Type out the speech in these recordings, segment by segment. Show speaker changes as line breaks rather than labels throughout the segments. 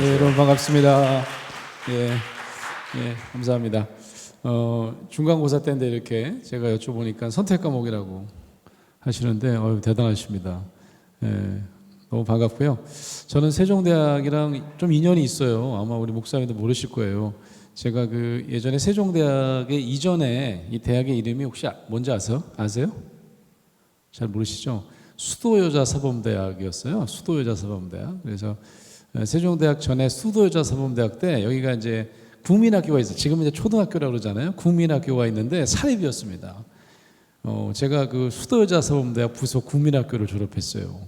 예, 여러분 반갑습니다. 예, 감사합니다. 중간고사 때인데 이렇게 제가 여쭤보니까 선택 과목이라고 하시는데 대단하십니다. 예, 너무 반갑고요. 저는 세종대학이랑 좀 인연이 있어요. 아마 우리 목사님도 모르실 거예요. 제가 그 예전에 세종대학의 이전에 이 대학의 이름이 혹시 뭔지 아세요? 잘 모르시죠? 수도여자사범대학이었어요. 수도여자사범대학. 그래서 세종대학 전에 수도여자사범대학 때 여기가 이제 국민학교가 있어요. 지금 이제 초등학교라고 그러잖아요. 국민학교가 있는데 사립이었습니다. 제가 그 수도여자사범대학 부속 국민학교를 졸업했어요.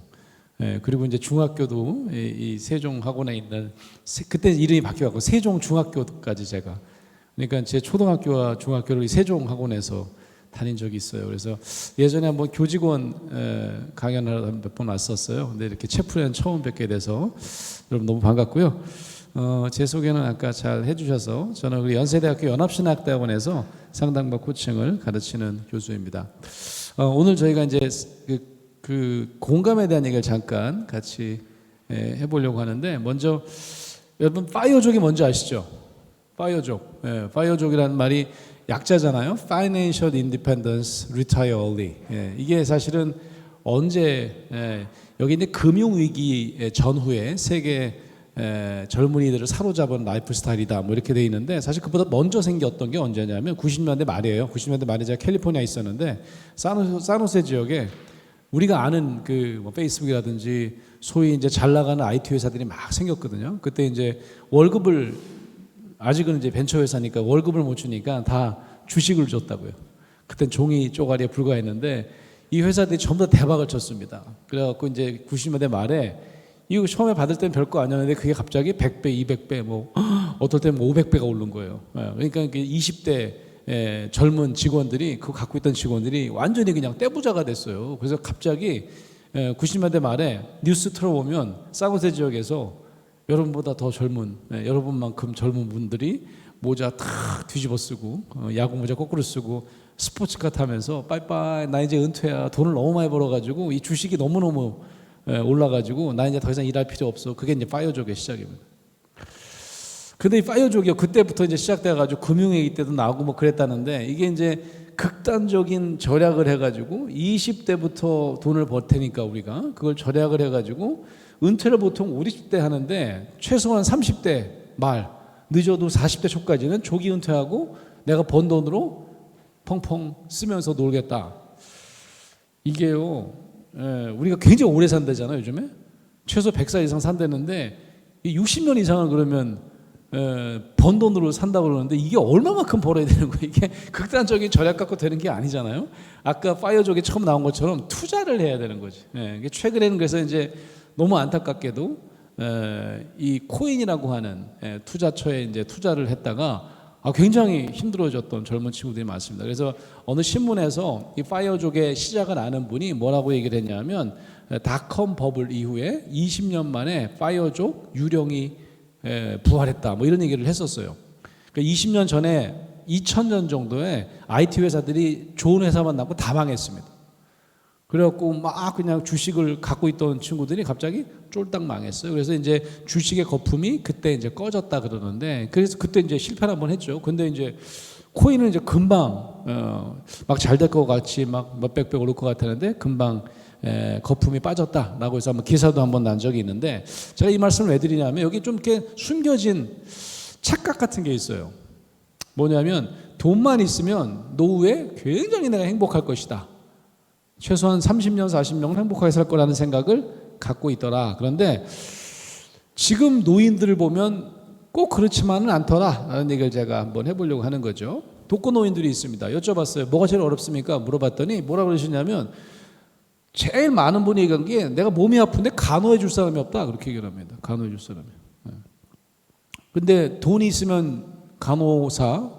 그리고 이제 중학교도 이 세종학원에 있는 그때 이름이 바뀌어갖고 세종중학교까지 제가 그러니까 제 초등학교와 중학교를 세종학원에서 다닌 적이 있어요. 그래서 예전에 한번 교직원 강연을 몇 번 왔었어요. 근데 이렇게 채플은 처음 뵙게 돼서 여러분 너무 반갑고요. 제 소개는 아까 잘 해주셔서 저는 우리 연세대학교 연합신학대학원에서 상담과 코칭을 가르치는 교수입니다. 오늘 저희가 이제 그 공감에 대한 얘기를 잠깐 같이 해보려고 하는데 먼저 여러분 파이어족이 뭔지 아시죠? 파이어족. 파이어족이라는 말이 약자잖아요. Financial Independence, Retire Early. 이게 사실은 언제 여기 있는 금융위기 전후에 세계 젊은이들을 사로잡은 라이프 스타일이다 뭐 이렇게 돼 있는데 사실 그보다 먼저 생겼던 게 언제냐면 90년대 말이에요. 90년대 말에 제가 캘리포니아에 있었는데 산호세 지역에 우리가 아는 그 페이스북이라든지 소위 이제 잘 나가는 IT 회사들이 막 생겼거든요. 그때 이제 월급을 아직은 이제 벤처 회사니까 월급을 못 주니까 다 주식을 줬다고요. 그땐 종이 쪼가리에 불과했는데 이 회사들이 전부 다 대박을 쳤습니다. 그래갖고 이제 90년대 말에 이거 처음에 받을 때는 별거 아니었는데 그게 갑자기 100배, 200배 뭐 어떨 때는 500배가 오른 거예요. 그러니까 20대 젊은 직원들이 그거 갖고 있던 직원들이 완전히 그냥 떼부자가 됐어요. 그래서 갑자기 90년대 말에 뉴스 틀어보면 산호세 지역에서 여러분보다 더 젊은 여러분만큼 젊은 분들이 모자 탁 뒤집어 쓰고 야구 모자 거꾸로 쓰고 스포츠카 타면서 빠이빠이 나 이제 은퇴야 돈을 너무 많이 벌어가지고 이 주식이 너무너무 올라가지고 나 이제 더 이상 일할 필요 없어. 그게 이제 파이어족의 시작입니다. 근데 이 파이어족이 그때부터 이제 시작돼가지고 금융위기 때도 나오고 뭐 그랬다는데 이게 이제 극단적인 절약을 해가지고 20대부터 돈을 벌 테니까 우리가 그걸 절약을 해가지고 은퇴를 보통 50대 하는데 최소한 30대 말 늦어도 40대 초까지는 조기 은퇴하고 내가 번 돈으로 펑펑 쓰면서 놀겠다. 이게요 우리가 굉장히 오래 산다잖아요. 요즘에 최소 100살 이상 산다는데 60년 이상을 그러면 번 돈으로 산다고 그러는데 이게 얼마만큼 벌어야 되는 거예요. 이게 극단적인 절약 갖고 되는 게 아니잖아요. 아까 파이어족에 처음 나온 것처럼 투자를 해야 되는 거지. 최근에는 그래서 이제 너무 안타깝게도 이 코인이라고 하는 투자처에 이제 투자를 했다가 굉장히 힘들어졌던 젊은 친구들이 많습니다. 그래서 어느 신문에서 이 파이어족의 시작을 아는 분이 뭐라고 얘기를 했냐면 닷컴 버블 이후에 20년 만에 파이어족 유령이 부활했다 뭐 이런 얘기를 했었어요. 그러니까 20년 전에 2000년 정도에 IT 회사들이 좋은 회사만 남고 다 망했습니다. 그래갖고 막 그냥 주식을 갖고 있던 친구들이 갑자기 쫄딱 망했어요. 그래서 이제 주식의 거품이 그때 이제 꺼졌다 그러는데 그래서 그때 이제 실패를 한번 했죠. 근데 이제 코인은 이제 금방 막 잘 될 것 같이 막 몇백 배 오를 것 같았는데 금방 거품이 빠졌다라고 해서 한번 기사도 한번 난 적이 있는데 제가 이 말씀을 왜 드리냐면 여기 좀 이렇게 숨겨진 착각 같은 게 있어요. 뭐냐면 돈만 있으면 노후에 굉장히 내가 행복할 것이다. 최소한 30년, 40년은 행복하게 살 거라는 생각을 갖고 있더라. 그런데 지금 노인들을 보면 꼭 그렇지만은 않더라 라는 얘기를 제가 한번 해보려고 하는 거죠. 독거노인들이 있습니다. 여쭤봤어요. 뭐가 제일 어렵습니까? 물어봤더니 뭐라 그러시냐면 제일 많은 분이 얘기한 게 내가 몸이 아픈데 간호해 줄 사람이 없다. 그렇게 얘기를 합니다. 간호해 줄 사람이. 근데 돈이 있으면 간호사,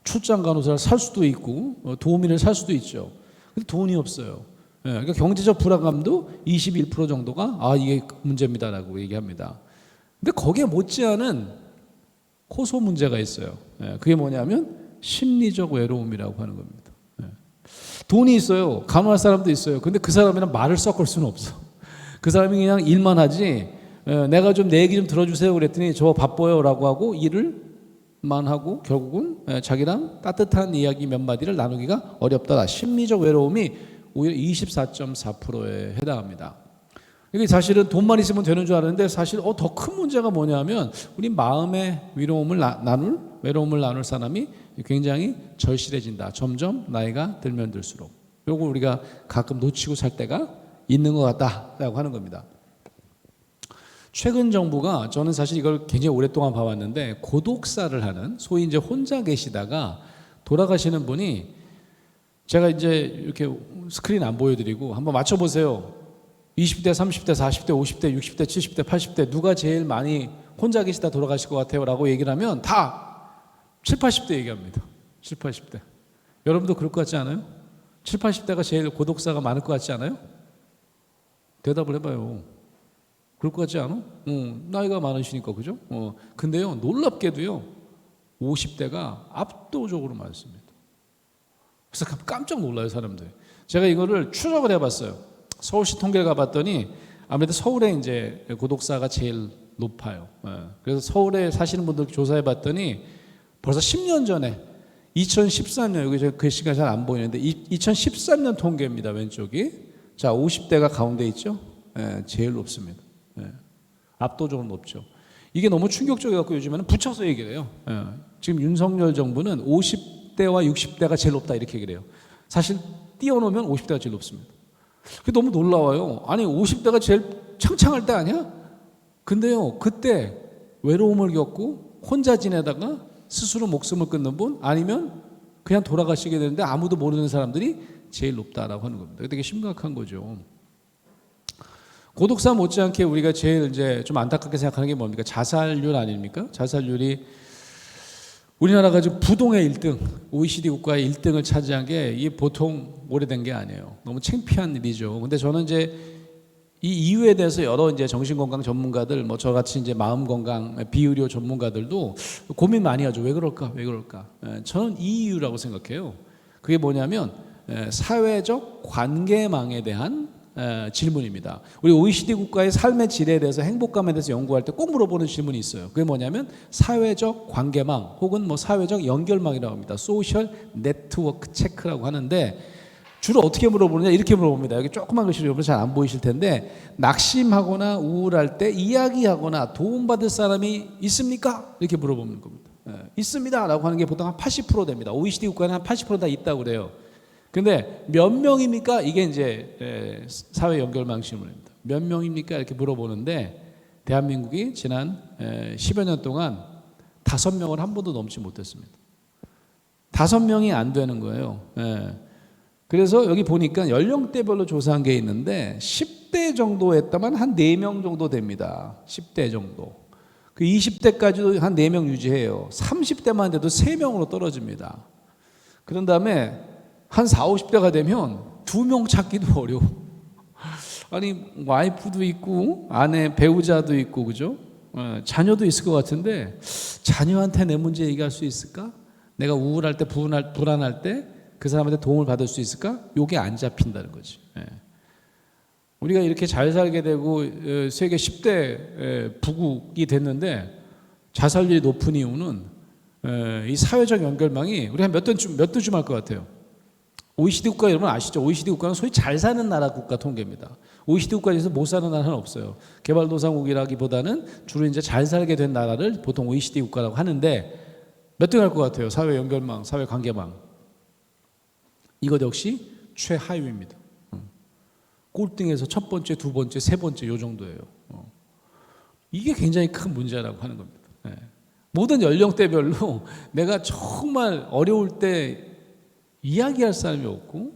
출장 간호사를 살 수도 있고 도우미를 살 수도 있죠. 근데 돈이 없어요. 그러니까 경제적 불안감도 21% 정도가 이게 문제입니다라고 얘기합니다. 근데 거기에 못지않은 호소 문제가 있어요. 그게 뭐냐면 심리적 외로움이라고 하는 겁니다. 돈이 있어요. 간호할 사람도 있어요. 근데 그 사람이랑 말을 섞을 수는 없어. 그 사람이 그냥 일만 하지 내가 좀 내 얘기 좀 들어주세요 그랬더니 저 바빠요라고 하고 일을만 하고 결국은 자기랑 따뜻한 이야기 몇 마디를 나누기가 어렵다. 심리적 외로움이 오히려 24.4%에 해당합니다. 이게 사실은 돈만 있으면 되는 줄 알았는데 사실 더 큰 문제가 뭐냐면 우리 마음의 외로움을 나눌 사람이 굉장히 절실해진다. 점점 나이가 들면 들수록. 요거 우리가 가끔 놓치고 살 때가 있는 것 같다라고 하는 겁니다. 최근 정부가 저는 사실 이걸 굉장히 오랫동안 봐왔는데 고독사를 하는 소위 이제 혼자 계시다가 돌아가시는 분이 제가 이제 이렇게 스크린 안 보여드리고 한번 맞춰보세요. 20대, 30대, 40대, 50대, 60대, 70대, 80대 누가 제일 많이 혼자 계시다 돌아가실 것 같아요? 라고 얘기를 하면 다 7, 80대 얘기합니다. 7, 80대. 여러분도 그럴 것 같지 않아요? 7, 80대가 제일 고독사가 많을 것 같지 않아요? 대답을 해봐요. 그럴 것 같지 않아? 나이가 많으시니까 그죠? 근데요 놀랍게도요 50대가 압도적으로 많습니다. 그래서 깜짝 놀라요 사람들이. 제가 이거를 추적을 해봤어요. 서울시 통계를 가봤더니 아무래도 서울에 이제 고독사가 제일 높아요. 그래서 서울에 사시는 분들 조사해봤더니 벌써 10년 전에 2013년 여기 저 글씨가 잘 안 보이는데 2013년 통계입니다. 왼쪽이. 자 50대가 가운데 있죠. 제일 높습니다. 압도적으로 높죠. 이게 너무 충격적이어서 요즘에는 붙여서 얘기를 해요. 지금 윤석열 정부는 50대와 60대가 제일 높다 이렇게 얘기를 해요. 사실 띄워놓으면 50대가 제일 높습니다. 그게 너무 놀라워요. 아니 50대가 제일 창창할 때 아니야? 근데요 그때 외로움을 겪고 혼자 지내다가 스스로 목숨을 끊는 분 아니면 그냥 돌아가시게 되는데 아무도 모르는 사람들이 제일 높다라고 하는 겁니다. 되게 심각한 거죠. 고독사 못지않게 우리가 제일 이제 좀 안타깝게 생각하는 게 뭡니까? 자살률 아닙니까? 자살률이 우리나라가 지금 부동의 1등, OECD 국가의 1등을 차지한 게 이게 보통 오래된 게 아니에요. 너무 창피한 일이죠. 근데 저는 이제 이 이유에 대해서 여러 이제 정신건강 전문가들, 뭐 저같이 이제 마음건강 비의료 전문가들도 고민 많이 하죠. 왜 그럴까? 왜 그럴까? 저는 이 이유라고 생각해요. 그게 뭐냐면 사회적 관계망에 대한 질문입니다. 우리 OECD 국가의 삶의 질에 대해서 행복감에 대해서 연구할 때 꼭 물어보는 질문이 있어요. 그게 뭐냐면 사회적 관계망 혹은 뭐 사회적 연결망이라고 합니다. 소셜 네트워크 체크라고 하는데 주로 어떻게 물어보느냐 이렇게 물어봅니다. 여기 조그만 글씨로 여러분 잘 안 보이실 텐데 낙심하거나 우울할 때 이야기하거나 도움받을 사람이 있습니까? 이렇게 물어보는 겁니다. 있습니다 라고 하는 게 보통 한 80% 됩니다. OECD 국가는 한 80% 다 있다고 그래요. 근데 몇 명입니까? 이게 이제 사회 연결망 질문입니다. 몇 명입니까? 이렇게 물어보는데 대한민국이 지난 10여 년 동안 5명을 한 번도 넘지 못했습니다. 5명이 안 되는 거예요. 그래서 여기 보니까 연령대별로 조사한 게 있는데 10대 정도 했다면 한 4명 정도 됩니다. 10대 정도. 그 20대까지도 한 4명 유지해요. 30대만 돼도 3명으로 떨어집니다. 그런 다음에 한 40, 50대가 되면 2명 찾기도 어려워. 아니 와이프도 있고 아내 배우자도 있고 그죠? 자녀도 있을 것 같은데 자녀한테 내 문제 얘기할 수 있을까? 내가 우울할 때 불안할 때 그 사람한테 도움을 받을 수 있을까? 요게 안 잡힌다는 거지. 우리가 이렇게 잘 살게 되고 세계 10대 부국이 됐는데 자살률이 높은 이유는 이 사회적 연결망이 우리 한 몇 대쯤 할 것 같아요. OECD 국가 여러분 아시죠? OECD 국가는 소위 잘 사는 나라 국가 통계입니다. OECD 국가에서 못 사는 나라는 없어요. 개발도상국이라기보다는 주로 이제 잘 살게 된 나라를 보통 OECD 국가라고 하는데 몇 등 할 것 같아요? 사회 연결망, 사회 관계망. 이것 역시 최하위입니다. 꼴등에서 첫 번째, 두 번째, 세 번째 요 정도예요. 이게 굉장히 큰 문제라고 하는 겁니다. 모든 연령대별로 내가 정말 어려울 때 이야기할 사람이 없고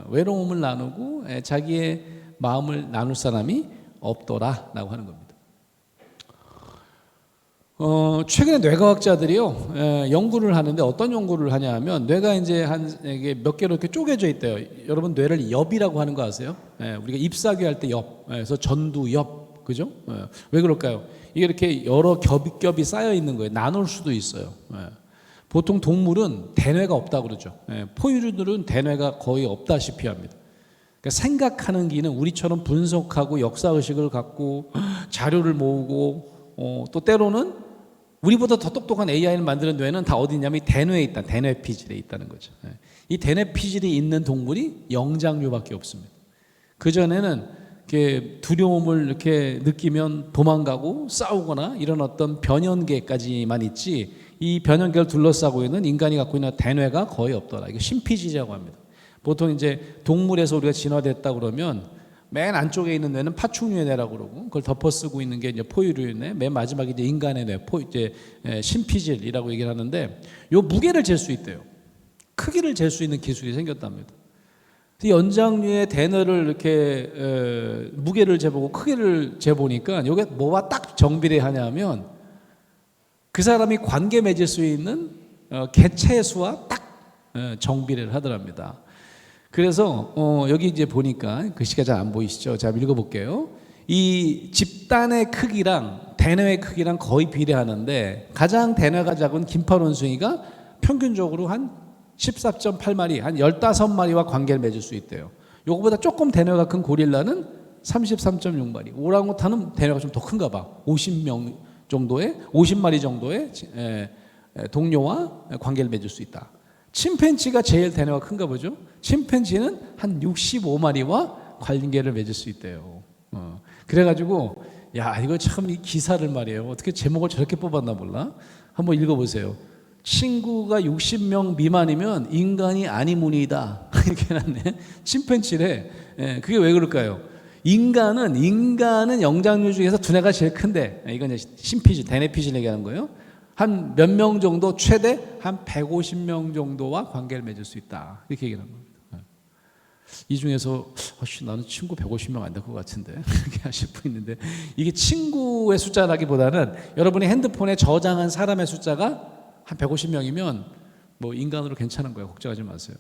외로움을 나누고 자기의 마음을 나눌 사람이 없더라라고 하는 겁니다. 최근에 뇌과학자들이요 연구를 하는데 어떤 연구를 하냐면 뇌가 이제 한 이게 몇 개로 이렇게 쪼개져 있대요. 여러분 뇌를 엽이라고 하는 거 아세요? 우리가 잎사귀 할 때 엽, 그래서 전두 엽, 그죠? 왜 그럴까요? 이게 이렇게 여러 겹이 쌓여 있는 거예요. 나눌 수도 있어요. 보통 동물은 대뇌가 없다고 그러죠. 포유류들은 대뇌가 거의 없다시피 합니다. 그러니까 생각하는 기는 우리처럼 분석하고 역사의식을 갖고 자료를 모으고 또 때로는 우리보다 더 똑똑한 AI를 만드는 뇌는 다 어디 있냐면 대뇌에 있다. 대뇌 피질에 있다는 거죠. 이 대뇌 피질이 있는 동물이 영장류밖에 없습니다. 그전에는 이렇게 두려움을 이렇게 느끼면 도망가고 싸우거나 이런 어떤 변연계까지만 있지, 이 변연계를 둘러싸고 있는 인간이 갖고 있는 대뇌가 거의 없더라. 이거 심피질이라고 합니다. 보통 이제 동물에서 우리가 진화됐다 그러면 맨 안쪽에 있는 뇌는 파충류의 뇌라고 그러고, 그걸 덮어쓰고 있는 게 이제 포유류의 뇌, 맨 마지막에 이제 인간의 뇌, 심피질이라고 얘기를 하는데, 요 무게를 잴 수 있대요. 크기를 잴 수 있는 기술이 생겼답니다. 연장류의 대뇌를 이렇게 무게를 재보고 크기를 재보니까 이게 뭐와 딱 정비례하냐면 그 사람이 관계 맺을 수 있는 개체의 수와 딱 정비례를 하더랍니다. 그래서 여기 이제 보니까 글씨가 잘 안 보이시죠? 제가 읽어볼게요. 이 집단의 크기랑 대뇌의 크기랑 거의 비례하는데, 가장 대뇌가 작은 긴팔원숭이가 평균적으로 한 14.8마리, 한 15마리와 관계를 맺을 수 있대요. 요거보다 조금 대뇌가 큰 고릴라는 33.6마리. 오랑우탄은 대뇌가 좀 더 큰가 봐. 50명 정도의, 50마리 정도의 동료와 관계를 맺을 수 있다. 침팬지가 제일 대뇌가 큰가 보죠. 침팬지는 한 65마리와 관계를 맺을 수 있대요. 그래가지고 야, 이거 참 이 기사를 말이에요. 어떻게 제목을 저렇게 뽑았나 몰라. 한번 읽어보세요. 친구가 60명 미만이면 인간이 아니문이다. 이렇게 해놨네. 침팬지래. 그게 왜 그럴까요? 인간은 영장류 중에서 두뇌가 제일 큰데, 이건 이제 심피질, 대뇌 피질 얘기하는 거예요. 한 몇 명 정도, 최대 한 150명 정도와 관계를 맺을 수 있다. 이렇게 얘기하는 겁니다. 이 중에서 나는 친구 150명 안 될 것 같은데 이렇게 하실 분 있는데, 이게 친구의 숫자라기보다는 여러분이 핸드폰에 저장한 사람의 숫자가 한 150명이면 뭐 인간으로 괜찮은 거예요. 걱정하지 마세요.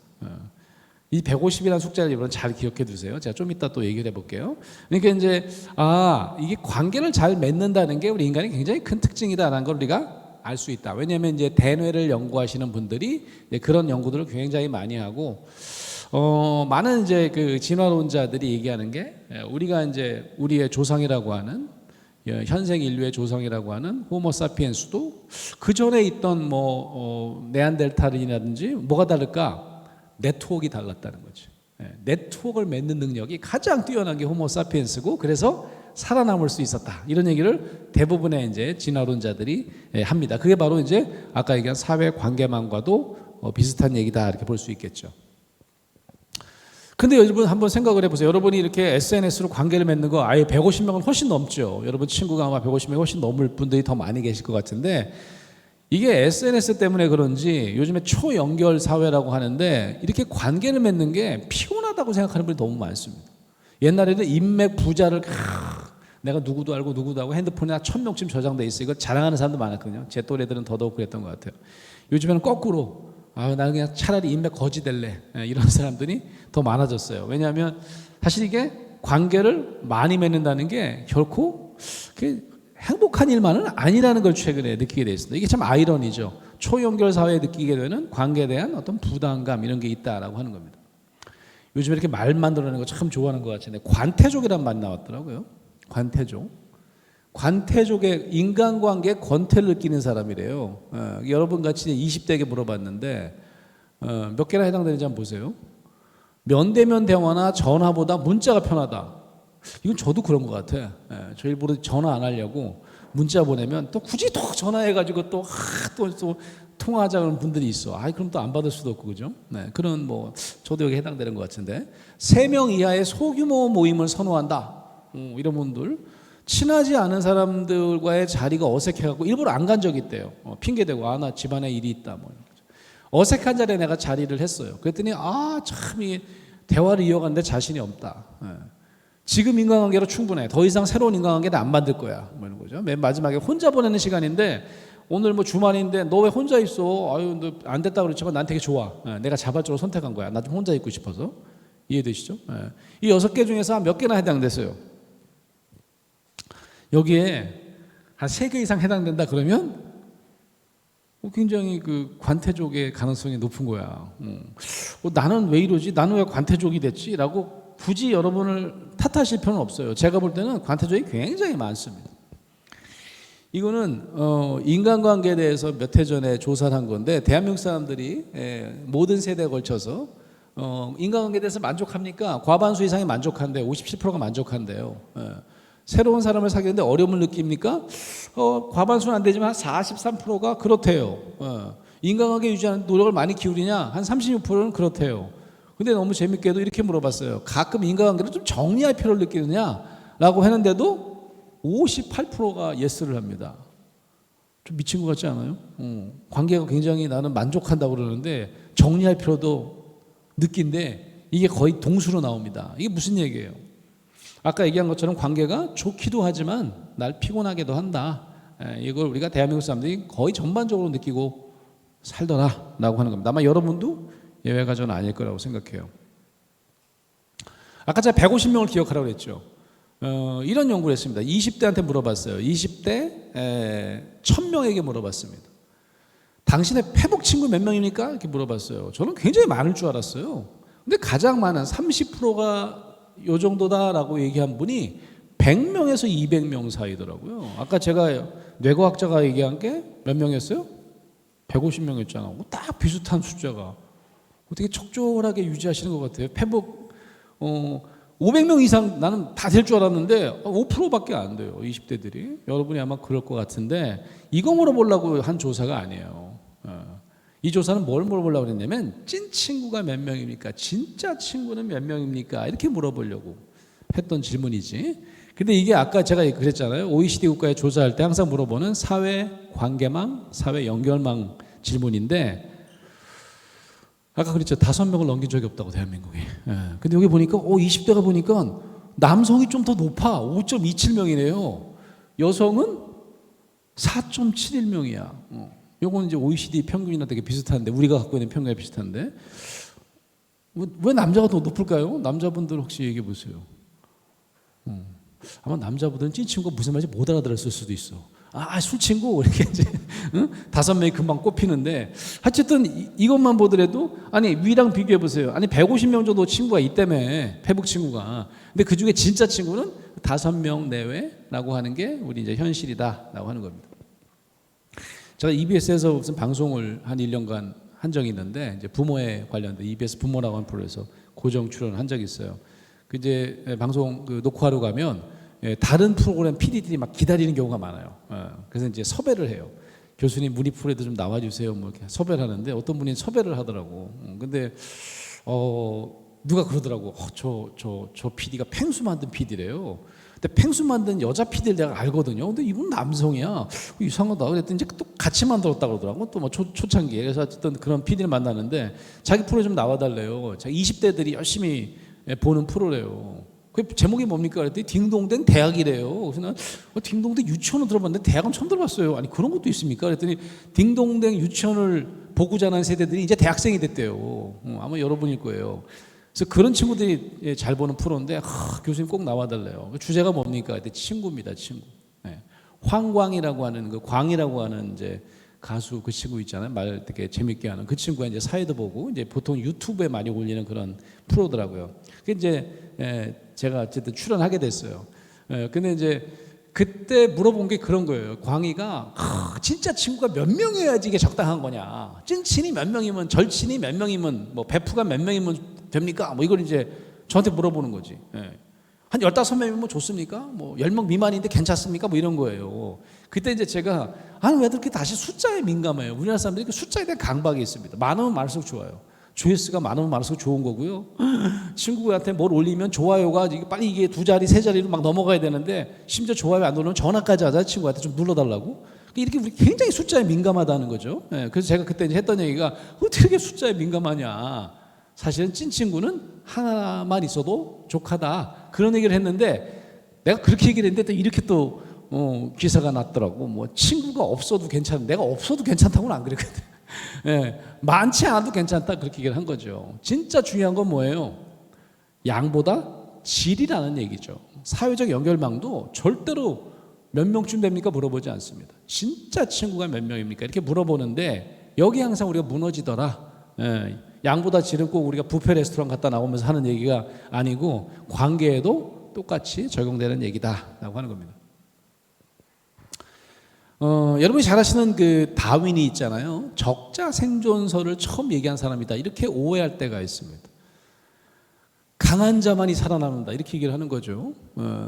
이 150이라는 숫자를 여러분 잘 기억해 두세요. 제가 좀 이따 또 얘기를 해볼게요. 그러니까 이제 이게 관계를 잘 맺는다는 게 우리 인간이 굉장히 큰 특징이다라는 걸 우리가 알 수 있다. 왜냐하면 이제 대뇌를 연구하시는 분들이 그런 연구들을 굉장히 많이 하고, 많은 이제 그 진화론자들이 얘기하는 게, 우리가 이제 우리의 조상이라고 하는, 현생 인류의 조상이라고 하는 호모사피엔스도 그 전에 있던 네안데르탈인이라든지 뭐가 다를까? 네트워크가 달랐다는 거죠. 네트워크를 맺는 능력이 가장 뛰어난 게 호모사피엔스고, 그래서 살아남을 수 있었다. 이런 얘기를 대부분의 이제 진화론자들이 합니다. 그게 바로 이제 아까 얘기한 사회 관계망과도 비슷한 얘기다, 이렇게 볼 수 있겠죠. 근데 여러분 한번 생각을 해보세요. 여러분이 이렇게 SNS로 관계를 맺는 거 아예 150명은 훨씬 넘죠. 여러분 친구가 아마 150명이 훨씬 넘을 분들이 더 많이 계실 것 같은데, 이게 SNS 때문에 그런지 요즘에 초연결 사회라고 하는데, 이렇게 관계를 맺는 게 피곤하다고 생각하는 분이 너무 많습니다. 옛날에는 인맥 부자를 내가 누구도 알고 누구도 하고 핸드폰에 1000명쯤 저장돼 있어, 이걸 자랑하는 사람도 많았거든요. 제 또래들은 더더욱 그랬던 것 같아요. 요즘에는 거꾸로 나는 그냥 차라리 인맥 거지 될래, 이런 사람들이 더 많아졌어요. 왜냐하면 사실 이게 관계를 많이 맺는다는 게 결코 행복한 일만은 아니라는 걸 최근에 느끼게 되어 있습니다. 이게 참 아이러니죠. 초연결 사회에 느끼게 되는 관계에 대한 어떤 부담감, 이런 게 있다라고 하는 겁니다. 요즘에 이렇게 말 만들어내는 거 참 좋아하는 것 같은데, 관태족이란 말이 나왔더라고요. 관태족의 인간관계에 권태를 느끼는 사람이래요. 여러분 같이 20대에게 물어봤는데 몇 개나 해당되는지 한번 보세요. 면대면 대화나 전화보다 문자가 편하다. 이건 저도 그런 것 같아. 저 일부러 전화 안 하려고 문자 보내면 또 굳이 또 전화해가지고 또 통화하자는 분들이 있어. 그럼 또 안 받을 수도 없고, 그죠? 그런 저도 여기 해당되는 것 같은데, 3명 이하의 소규모 모임을 선호한다. 이런 분들, 친하지 않은 사람들과의 자리가 어색해갖고 일부러 안 간 적이 있대요. 핑계대고 나 집안에 일이 있다. 어색한 자리에 내가 자리를 했어요. 그랬더니 참 이 대화를 이어가는데 자신이 없다. 지금 인간관계로 충분해. 더 이상 새로운 인간관계는 안 만들 거야. 이런 거죠. 맨 마지막에 혼자 보내는 시간인데, 오늘 주말인데 너 왜 혼자 있어? 너 안 됐다 그랬지만 난 되게 좋아. 내가 자발적으로 선택한 거야. 나 좀 혼자 있고 싶어서. 이해되시죠? 이 6개 중에서 몇 개나 해당됐어요. 여기에 한 3개 이상 해당된다 그러면 굉장히 그 관태족의 가능성이 높은 거야. 나는 왜 이러지? 나는 왜 관태족이 됐지? 라고 굳이 여러분을 탓하실 필요는 없어요. 제가 볼 때는 관태족이 굉장히 많습니다. 이거는 인간관계에 대해서 몇 해 전에 조사를 한 건데 대한민국 사람들이 모든 세대에 걸쳐서 인간관계에 대해서 만족합니까? 과반수 이상이 만족한대. 57%가 만족한대요. 새로운 사람을 사귀는데 어려움을 느낍니까? 과반수는 안 되지만 43%가 그렇대요. 인간관계 유지하는 노력을 많이 기울이냐? 한 36%는 그렇대요. 근데 너무 재밌게도 이렇게 물어봤어요. 가끔 인간관계를 좀 정리할 필요를 느끼느냐? 라고 했는데도 58%가 예스를 합니다. 좀 미친 것 같지 않아요? 관계가 굉장히 나는 만족한다고 그러는데 정리할 필요도 느낀데 이게 거의 동수로 나옵니다. 이게 무슨 얘기예요? 아까 얘기한 것처럼 관계가 좋기도 하지만 날 피곤하게도 한다. 이걸 우리가 대한민국 사람들이 거의 전반적으로 느끼고 살더라라고 하는 겁니다. 아마 여러분도 예외가 저는 아닐 거라고 생각해요. 아까 제가 150명을 기억하라고 했죠. 이런 연구를 했습니다. 20대한테 물어봤어요. 20대 1000명에게 물어봤습니다. 당신의 페북 친구 몇 명입니까? 이렇게 물어봤어요. 저는 굉장히 많을 줄 알았어요. 근데 가장 많은 30%가 요 정도다라고 얘기한 분이 100명에서 200명 사이더라고요. 아까 제가 뇌과학자가 얘기한 게 몇 명이었어요? 150명이었잖아. 딱 비슷한 숫자가. 어떻게 척졸하게 유지하시는 것 같아요. 페북 500명 이상 나는 다 될 줄 알았는데 5%밖에 안 돼요. 20대들이. 여러분이 아마 그럴 것 같은데 이거 물어보려고 한 조사가 아니에요. 이 조사는 뭘 물어보려고 했냐면 찐 친구가 몇 명입니까? 진짜 친구는 몇 명입니까? 이렇게 물어보려고 했던 질문이지. 근데 이게 아까 제가 그랬잖아요. OECD 국가에 조사할 때 항상 물어보는 사회 관계망, 사회 연결망 질문인데 아까 그랬죠. 5명을 넘긴 적이 없다고 대한민국이. 근데 여기 보니까 20대가 보니까 남성이 좀 더 높아. 5.27명이네요. 여성은 4.71명이야. 요거는 이제 OECD 평균이나 되게 비슷한데 우리가 갖고 있는 평균에 비슷한데 왜 남자가 더 높을까요? 남자분들 혹시 얘기해 보세요. 아마 남자분들은 찐 친구가 무슨 말인지 못 알아들었을 수도 있어. 술 친구 이렇게 이제 5명이 금방 꼽히는데 어쨌든 이것만 보더라도 아니 위랑 비교해 보세요. 아니 150명 정도 친구가 있다며 페북 친구가. 근데 그 중에 진짜 친구는 5명 내외라고 하는 게 우리 이제 현실이다라고 하는 겁니다. 제가 EBS에서 무슨 방송을 한 1년간 한 적이 있는데 이제 부모에 관련된 EBS 부모라고 하는 프로에서 고정 출연을 한 적이 있어요. 그 이제 방송 녹화하러 가면 다른 프로그램 PD들이 막 기다리는 경우가 많아요. 그래서 이제 섭외를 해요. 교수님 문희 프로에도 좀 나와주세요. 뭐 이렇게 섭외를 하는데 어떤 분이 섭외를 하더라고. 근데 누가 그러더라고. 저 PD가 펭수 만든 PD래요. 근데 펭수 만든 여자 PD를 내가 알거든요. 근데 이분 남성이야. 이상하다. 그랬더니 이제 또 같이 만들었다 그러더라고. 또 뭐 초창기에. 그래서 어쨌든 그런 PD를 만나는데 자기 프로에 좀 나와달래요. 자기 20대들이 열심히 보는 프로래요. 그 제목이 뭡니까? 그랬더니 딩동댕 대학이래요. 그래서 난 딩동댕 유치원은 들어봤는데 대학은 처음 들어봤어요. 아니 그런 것도 있습니까? 그랬더니 딩동댕 유치원을 보고 자란 세대들이 이제 대학생이 됐대요. 아마 여러분일 거예요. 그래서 그런 친구들이 잘 보는 프로인데 교수님 꼭 나와달래요. 주제가 뭡니까? 그때 친구입니다. 친구. 황광이라고 하는 그 광이라고 하는 이제 가수 그 친구 있잖아요. 말 되게 재밌게 하는 그 친구가 이제 사회도 보고 이제 보통 유튜브에 많이 올리는 그런 프로더라고요. 그 이제 제가 어쨌든 출연하게 됐어요. 근데 이제 그때 물어본 게 그런 거예요. 광희가 진짜 친구가 몇 명이어야지 이게 적당한 거냐. 찐친이 몇 명이면 절친이 몇 명이면 뭐 베프가 몇 명이면 됩니까? 뭐 이걸 이제 저한테 물어보는 거지. 한 15명이면 좋습니까? 뭐 10명 미만인데 괜찮습니까? 뭐 이런 거예요. 그때 이제 제가 왜 이렇게 다시 숫자에 민감해요? 우리나라 사람들이 그 숫자에 대한 강박이 있습니다. 많으면 많을수록 좋아요. 조회수가 많으면 많을수록 좋은 거고요. 친구한테 뭘 올리면 좋아요가 빨리 이게 2자리, 3자리로 막 넘어가야 되는데 심지어 좋아요 안 누르면 전화까지 하자. 친구한테 좀 눌러달라고. 이렇게 우리 굉장히 숫자에 민감하다는 거죠. 그래서 제가 그때 이제 했던 얘기가 어떻게 이렇게 숫자에 민감하냐. 사실은 찐 친구는 하나만 있어도 족하다. 그런 얘기를 했는데 내가 그렇게 얘기를 했는데 또 이렇게 또 기사가 났더라고. 뭐 친구가 없어도 괜찮은 내가 없어도 괜찮다고는 안 그랬거든. 많지 않아도 괜찮다 그렇게 얘기를 한 거죠. 진짜 중요한 건 뭐예요? 양보다 질이라는 얘기죠. 사회적 연결망도 절대로 몇 명쯤 됩니까? 물어보지 않습니다. 진짜 친구가 몇 명입니까? 이렇게 물어보는데 여기 항상 우리가 무너지더라. 양보다 질은 꼭 우리가 뷔페 레스토랑 갔다 나오면서 하는 얘기가 아니고 관계에도 똑같이 적용되는 얘기다라고 하는 겁니다. 여러분이 잘 아시는 그 다윈이 있잖아요. 적자 생존설을 처음 얘기한 사람이다. 이렇게 오해할 때가 있습니다. 강한 자만이 살아남는다. 이렇게 얘기를 하는 거죠.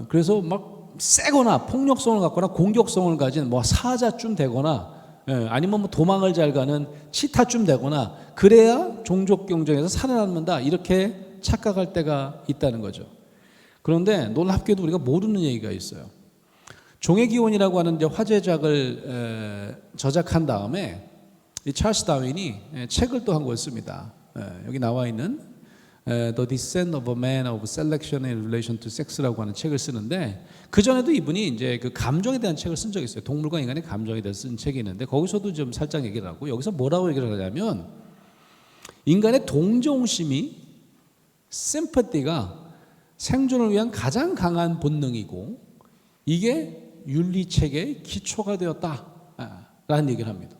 그래서 막 세거나 폭력성을 갖거나 공격성을 가진 뭐 사자쯤 되거나 아니면 뭐 도망을 잘 가는 치타쯤 되거나 그래야 종족 경쟁에서 살아남는다. 이렇게 착각할 때가 있다는 거죠. 그런데 놀랍게도 우리가 모르는 얘기가 있어요. 종의 기원이라고 하는 이제 화제작을 저작한 다음에 이 찰스 다윈이 책을 또 한 권 씁니다. 여기 나와 있는 The Descent of a Man of Selection in Relation to Sex라고 하는 책을 쓰는데 그 전에도 이분이 이제 그 감정에 대한 책을 쓴 적이 있어요. 동물과 인간의 감정에 대해서 쓴 책이 있는데 거기서도 좀 살짝 얘기를 하고 여기서 뭐라고 얘기를 하냐면 인간의 동정심이 심퍼티가 생존을 위한 가장 강한 본능이고 이게 윤리체계의 기초가 되었다라는 얘기를 합니다.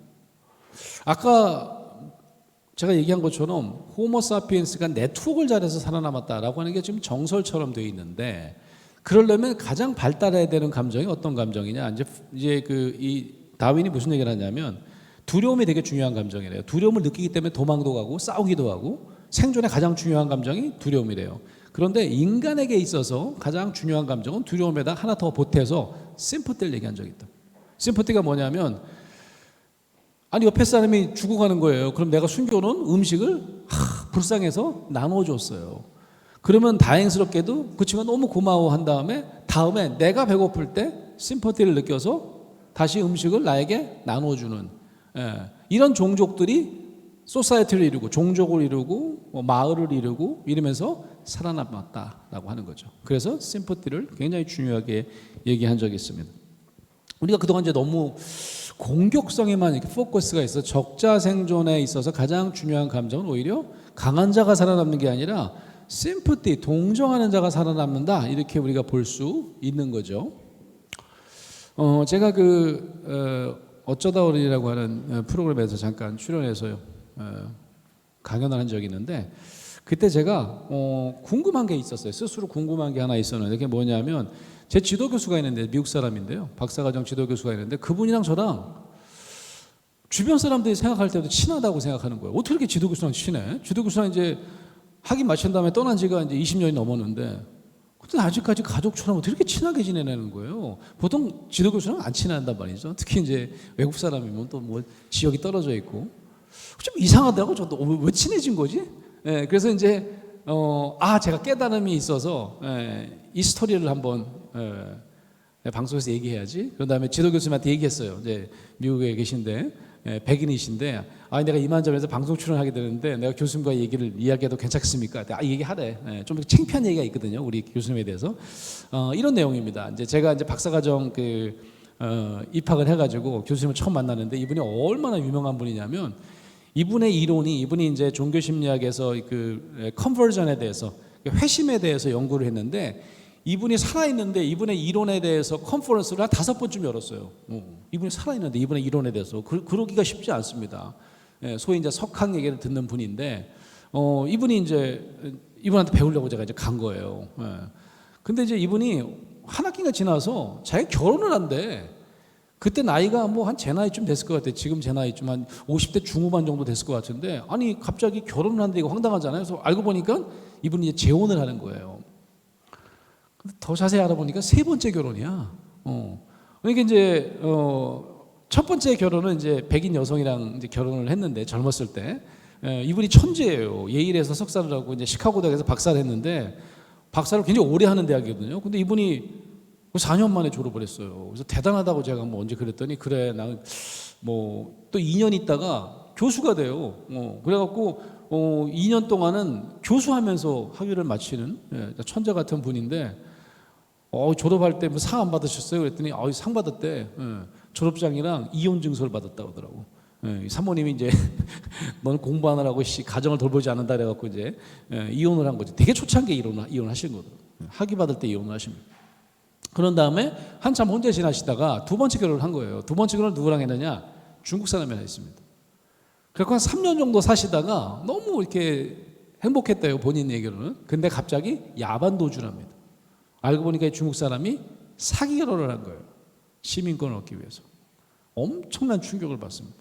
아까 제가 얘기한 것처럼 호모사피엔스가 네트워크를 잘해서 살아남았다라고 하는 게 지금 정설처럼 되어 있는데 그러려면 가장 발달해야 되는 감정이 어떤 감정이냐? 이제 이 다윈이 무슨 얘기를 하냐면 두려움이 되게 중요한 감정이래요. 두려움을 느끼기 때문에 도망도 가고 싸우기도 하고 생존에 가장 중요한 감정이 두려움이래요. 그런데 인간에게 있어서 가장 중요한 감정은 두려움에다 하나 더 보태서 심퍼티를 얘기한 적이 있다. 심퍼티가 뭐냐면 아니 옆에 사람이 죽어가는 거예요. 그럼 내가 숨겨놓은 음식을 불쌍해서 나눠줬어요. 그러면 다행스럽게도 그 친구가 너무 고마워한 다음에 내가 배고플 때 심퍼티를 느껴서 다시 음식을 나에게 나눠주는 이런 종족들이 소사이티를 이루고 종족을 이루고 마을을 이루고 이러면서 살아남았다라고 하는 거죠. 그래서 심퍼티를 굉장히 중요하게 얘기한 적이 있습니다. 우리가 그동안 이제 너무 공격성에만 이렇게 포커스가 있어 적자 생존에 있어서 가장 중요한 감정은 오히려 강한 자가 살아남는 게 아니라 심퍼티 동정하는 자가 살아남는다 이렇게 우리가 볼 수 있는 거죠. 제가 어쩌다 어른이라고 하는 프로그램에서 잠깐 출연해서요 강연을 한 적이 있는데 그때 제가 궁금한 게 있었어요. 스스로 궁금한 게 하나 있었는데 그게 뭐냐면 제 지도 교수가 있는데 미국 사람인데요. 박사과정 지도 교수가 있는데 그분이랑 저랑 주변 사람들이 생각할 때도 친하다고 생각하는 거예요. 어떻게 이렇게 지도 교수랑 친해? 지도 교수랑 이제 학위 마친 다음에 떠난 지가 이제 20년이 넘었는데 근데 아직까지 가족처럼 어떻게 이렇게 친하게 지내는 거예요? 보통 지도 교수랑 안 친한단 말이죠. 특히 이제 외국 사람이면 또 뭐 지역이 떨어져 있고 좀 이상하더라고. 저도 왜 친해진 거지? 그래서 이제 제가 깨달음이 있어서 이 스토리를 한번 방송에서 얘기해야지. 그런 다음에 지도 교수님한테 얘기했어요. 이제 미국에 계신데 백인이신데 내가 이만저만해서 방송 출연하게 되는데 내가 교수님과 얘기를 이야기해도 괜찮습니까? 얘기하래. 좀 창피한 얘기가 있거든요. 우리 교수님에 대해서 이런 내용입니다. 이제 제가 이제 박사과정 입학을 해가지고 교수님을 처음 만났는데 이분이 얼마나 유명한 분이냐면 이분이 이제 종교심리학에서 그 컨버전에 대해서 회심에 대해서 연구를 했는데 이분이 살아있는데 이분의 이론에 대해서 컨퍼런스를 한 5번쯤 열었어요. 이분이 살아있는데 이분의 이론에 대해서 그러기가 쉽지 않습니다. 소위 이제 석학 얘기를 듣는 분인데 이분이 이제 이분한테 배우려고 제가 이제 간 거예요. 근데 이제 이분이 한 학기가 지나서 자기 결혼을 한대. 그때 나이가 뭐 한 제 나이쯤 됐을 것 같아요. 지금 제 나이쯤 한 50대 중후반 정도 됐을 것 같은데 아니 갑자기 결혼을 하는데 이거 황당하잖아요. 그래서 알고 보니까 이분이 이제 재혼을 하는 거예요. 근데 더 자세히 알아보니까 3번째 결혼이야. 그러니까 이제 첫 번째 결혼은 이제 백인 여성이랑 이제 결혼을 했는데 젊었을 때 이분이 천재예요. 예일에서 석사를 하고 이제 시카고 대학에서 박사를 했는데 박사를 굉장히 오래 하는 대학이거든요. 근데 이분이 4년 만에 졸업을 했어요. 그래서 대단하다고 제가 뭐 언제 그랬더니 그래 나는 뭐 또 2년 있다가 교수가 돼요. 그래갖고 2년 동안은 교수하면서 학위를 마치는 천재 같은 분인데 졸업할 때 뭐 상 안 받으셨어요? 그랬더니 상 받았대. 졸업장이랑 이혼 증서를 받았다고 하더라고. 사모님이 이제 너는 공부하느라고 가정을 돌보지 않는다 그래갖고 이제 이혼을 한 거지. 되게 초창기에 이혼하신 거더라고. 학위 받을 때 이혼을 하십니다. 그런 다음에 한참 혼자 지나시다가 2번째 결혼을 한 거예요. 2번째 결혼을 누구랑 했느냐? 중국 사람이랑 했습니다. 그래서 한 3년 정도 사시다가 너무 이렇게 행복했대요, 본인 얘기로는. 근데 갑자기 야반도주랍니다. 알고 보니까 중국 사람이 사기 결혼을 한 거예요. 시민권을 얻기 위해서. 엄청난 충격을 받습니다.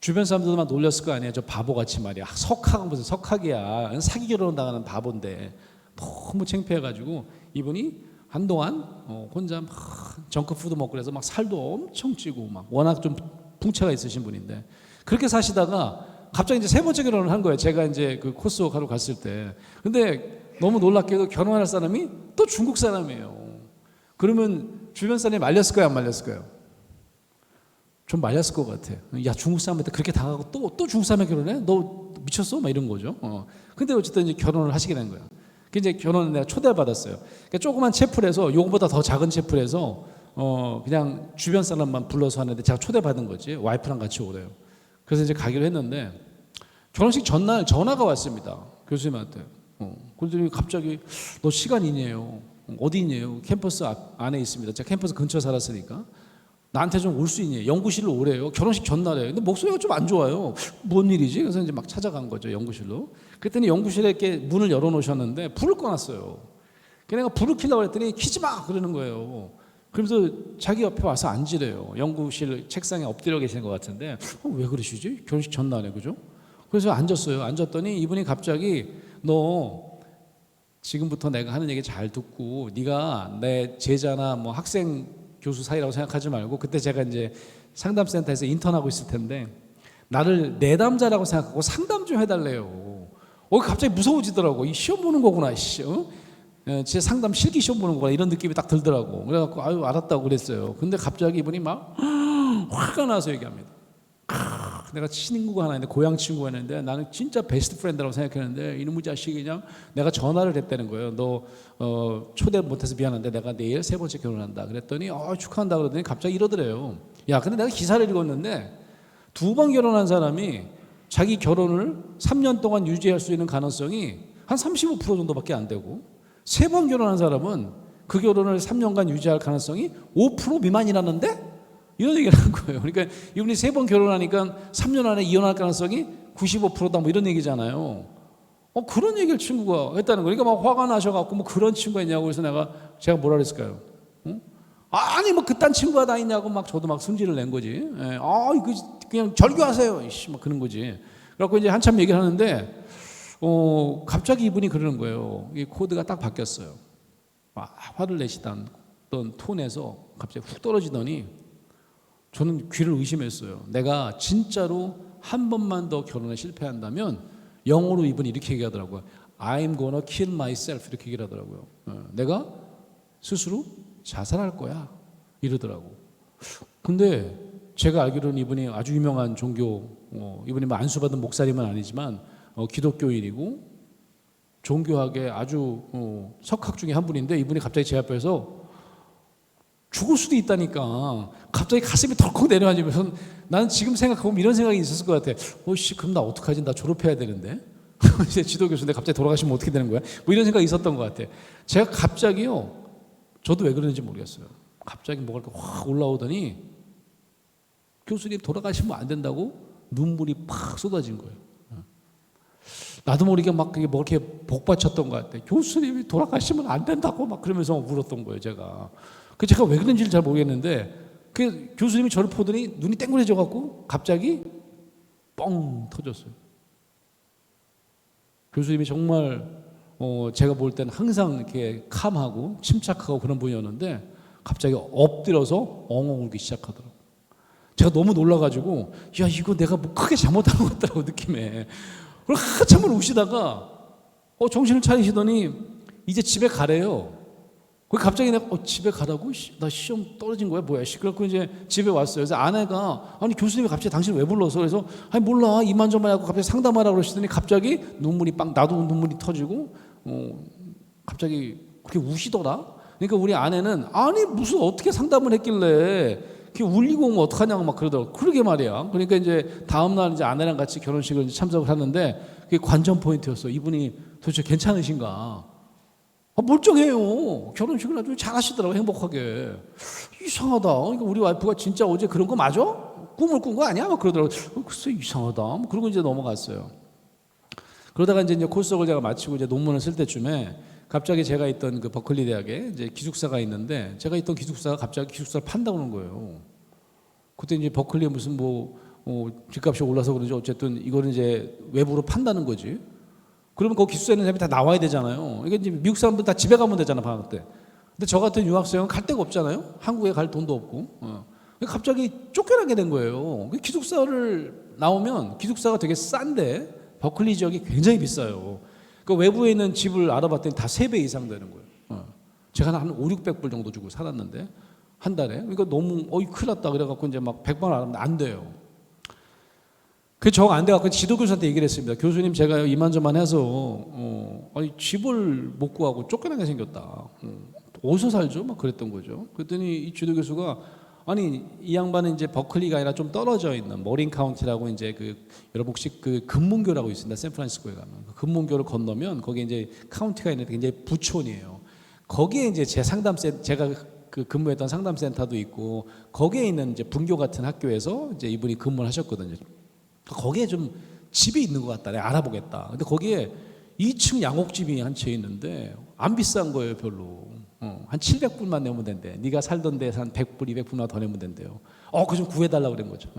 주변 사람들도 막 놀렸을 거 아니에요. 저 바보같이 말이야. 석학은 무슨 석학이야. 사기 결혼 당하는 바본데. 너무 창피해가지고 이분이 한동안 혼자 막 정크푸드 먹고 그래서 막 살도 엄청 찌고 막 워낙 좀 풍채가 있으신 분인데 그렇게 사시다가 갑자기 이제 세 번째 결혼을 한 거예요. 제가 이제 그 코스웍 하러 갔을 때. 근데 너무 놀랍게도 결혼할 사람이 또 중국 사람이에요. 그러면 주변 사람이 말렸을까요? 안 말렸을까요? 좀 말렸을 것 같아. 야, 중국 사람한테 그렇게 당하고 또 중국 사람에 결혼해? 너 미쳤어? 막 이런 거죠. 근데 어쨌든 이제 결혼을 하시게 된 거예요. 그 이제 결혼을 내가 초대를 받았어요. 그러니까 조그만 채플에서 요거보다 더 작은 채플에서 그냥 주변 사람만 불러서 하는데 제가 초대받은 거지. 와이프랑 같이 오래요. 그래서 이제 가기로 했는데 결혼식 전날 전화가 왔습니다. 교수님한테. 그랬더니 갑자기 너 시간 있냐요? 어디 있냐요? 캠퍼스 안에 있습니다. 제가 캠퍼스 근처 살았으니까 나한테 좀 올 수 있냐? 연구실로 오래요. 결혼식 전날에. 근데 목소리가 좀 안 좋아요. 뭔 일이지? 그래서 이제 막 찾아간 거죠, 연구실로. 그랬더니 연구실에 이렇게 문을 열어놓으셨는데 불을 꺼놨어요. 그래서 내가 불을 켜려고 했더니 켜지 마! 그러는 거예요. 그러면서 자기 옆에 와서 앉으래요. 연구실 책상에 엎드려 계시는 것 같은데 왜 그러시지? 결혼식 전날에, 그죠? 그래서 앉았어요. 앉았더니 이분이 갑자기 너 지금부터 내가 하는 얘기 잘 듣고 네가 내 제자나 뭐 학생 교수 사이라고 생각하지 말고 그때 제가 이제 상담센터에서 인턴하고 있을 텐데 나를 내담자라고 생각하고 상담 좀 해달래요. 갑자기 무서워지더라고. 이 시험 보는 거구나. 제 상담 실기 시험 보는 거구나 이런 느낌이 딱 들더라고. 그래갖고 아유 알았다고 그랬어요. 근데 갑자기 이분이 막 화가 나서 얘기합니다. 내가 친구가 하나 있는데 고향 친구가 있는데 나는 진짜 베스트 프렌드라고 생각했는데 이놈의 자식이 그냥 내가 전화를 했다는 거예요. 너 초대 못해서 미안한데 내가 내일 세 번째 결혼한다. 그랬더니 축하한다 그러더니 갑자기 이러더래요. 야, 근데 내가 기사를 읽었는데 2번 결혼한 사람이 자기 결혼을 3년 동안 유지할 수 있는 가능성이 한 35% 정도밖에 안 되고 3번 결혼한 사람은 그 결혼을 3년간 유지할 가능성이 5% 미만이라는데 이런 얘기를 한 거예요. 그러니까 이분이 3번 결혼하니까 3년 안에 이혼할 가능성이 95%다 뭐 이런 얘기잖아요. 그런 얘기를 친구가 했다는 거예요. 그러니까 막 화가 나셔갖고 뭐 그런 친구가 있냐고 그래서 제가 뭐라 그랬을까요? 아니 뭐 그딴 친구가 다 있냐고 막 저도 막 승질을 낸 거지. 이거 그냥 절교하세요. 이씨 막 그런 거지. 그래갖고 이제 한참 얘기를 하는데 갑자기 이분이 그러는 거예요. 이 코드가 딱 바뀌었어요. 화를 내시던 톤에서 갑자기 훅 떨어지더니 저는 귀를 의심했어요. 내가 진짜로 한 번만 더 결혼에 실패한다면 영어로 이분이 이렇게 얘기하더라고요. I'm gonna kill myself 이렇게 얘기를 하더라고요. 내가 스스로 자살할 거야 이러더라고. 근데 제가 알기로는 이분이 아주 유명한 종교 이분이 뭐 안수받은 목사님은 아니지만 기독교인이고 종교학의 아주 석학 중에 한 분인데 이분이 갑자기 제 앞에서 죽을 수도 있다니까 갑자기 가슴이 덜컥 내려앉으면서 나는 지금 생각해보면 이런 생각이 있었을 것 같아. 그럼 나 어떡하지? 나 졸업해야 되는데 이제 지도교수인데 갑자기 돌아가시면 어떻게 되는 거야? 뭐 이런 생각이 있었던 것 같아. 제가 갑자기요 저도 왜 그러는지 모르겠어요. 갑자기 뭐가 이렇게 확 올라오더니 교수님 돌아가시면 안 된다고 눈물이 팍 쏟아진 거예요. 나도 모르게 막 그게 뭐 이렇게 복받쳤던 것 같아. 교수님이 돌아가시면 안 된다고 막 그러면서 울었던 거예요, 제가. 제가 왜 그런지를 잘 모르겠는데 그 교수님이 저를 보더니 눈이 땡그레져 갖고 갑자기 뻥 터졌어요. 교수님이 정말 제가 볼 때는 항상 이렇게 캄하고 침착하고 그런 분이었는데 갑자기 엎드려서 엉엉 울기 시작하더라고요. 제가 너무 놀라가지고 야 이거 내가 뭐 크게 잘못한 것 같다고 느낌에 그리고 한참을 우시다가 정신을 차리시더니 이제 집에 가래요. 갑자기 내가 집에 가라고? 나 시험 떨어진 거야? 뭐야? 그래서 이제 집에 왔어요. 그래서 아내가 아니 교수님이 갑자기 당신 왜 불러서 그래서 아니 몰라 이만저만 하고 갑자기 상담하라고 그러시더니 갑자기 눈물이 나도 눈물이 터지고 갑자기 그렇게 우시더라. 그러니까 우리 아내는 아니 무슨 어떻게 상담을 했길래 이렇게 울리고 오면 어떡하냐고 막 그러더라고. 그러게 말이야. 그러니까 이제 다음날 이제 아내랑 같이 결혼식을 이제 참석을 하는데 그게 관전 포인트였어. 이분이 도대체 괜찮으신가? 멀쩡해요. 결혼식을 아주 잘 하시더라고 행복하게. 이상하다. 그러니까 우리 와이프가 진짜 어제 그런 거 맞아? 꿈을 꾼 거 아니야? 막 그러더라고요. 글쎄 이상하다. 뭐 그러고 이제 넘어갔어요. 그러다가 이제 코스석을 제가 마치고 이제 논문을 쓸 때쯤에 갑자기 제가 있던 그 버클리 대학에 이제 기숙사가 있는데 제가 있던 기숙사가 갑자기 기숙사를 판다고 그러는 거예요. 그때 이제 버클리에 무슨 집값이 올라서 그런지 어쨌든 이거는 이제 외부로 판다는 거지. 그러면 거기 기숙사에 있는 사람이 다 나와야 되잖아요. 이게 이제 미국 사람들 다 집에 가면 되잖아, 방학 때. 근데 저 같은 유학생은 갈 데가 없잖아요. 한국에 갈 돈도 없고. 갑자기 쫓겨나게 된 거예요. 기숙사를 나오면 기숙사가 되게 싼데 버클리 지역이 굉장히 비싸요. 그 외부에 있는 집을 알아봤더니 다 3배 이상 되는 거예요. 제가 한 5, 600불 정도 주고 살았는데 한 달에. 그러니까 너무 큰일 났다 그래갖고 이제 막 100만 원 하면 안 돼요. 그 정 안 돼갖고 지도교수한테 얘기를 했습니다. 교수님 제가 이만저만 해서 아니 집을 못 구하고 쫓겨나게 생겼다. 어디서 살죠? 막 그랬던 거죠. 그랬더니 이 지도교수가 아니 이 양반은 이제 버클리가 아니라 좀 떨어져 있는 머린 카운티라고 이제 여러분 혹시 그 금문교라고 있습니다. 샌프란시스코에 가면 그 금문교를 건너면 거기에 이제 카운티가 있는데 굉장히 부촌이에요. 거기에 이제 제가 그 근무했던 상담센터도 있고 거기에 있는 이제 분교 같은 학교에서 이제 이분이 근무를 하셨거든요. 거기에 좀 집이 있는 것 같다. 내가 알아보겠다. 근데 거기에 2층 양옥집이 한 채 있는데 안 비싼 거예요, 별로. 한 700불만 내면 된대. 네가 살던 데서 한 100불, 200불만 더 내면 된대요. 그거 좀 구해달라고 그런 거죠.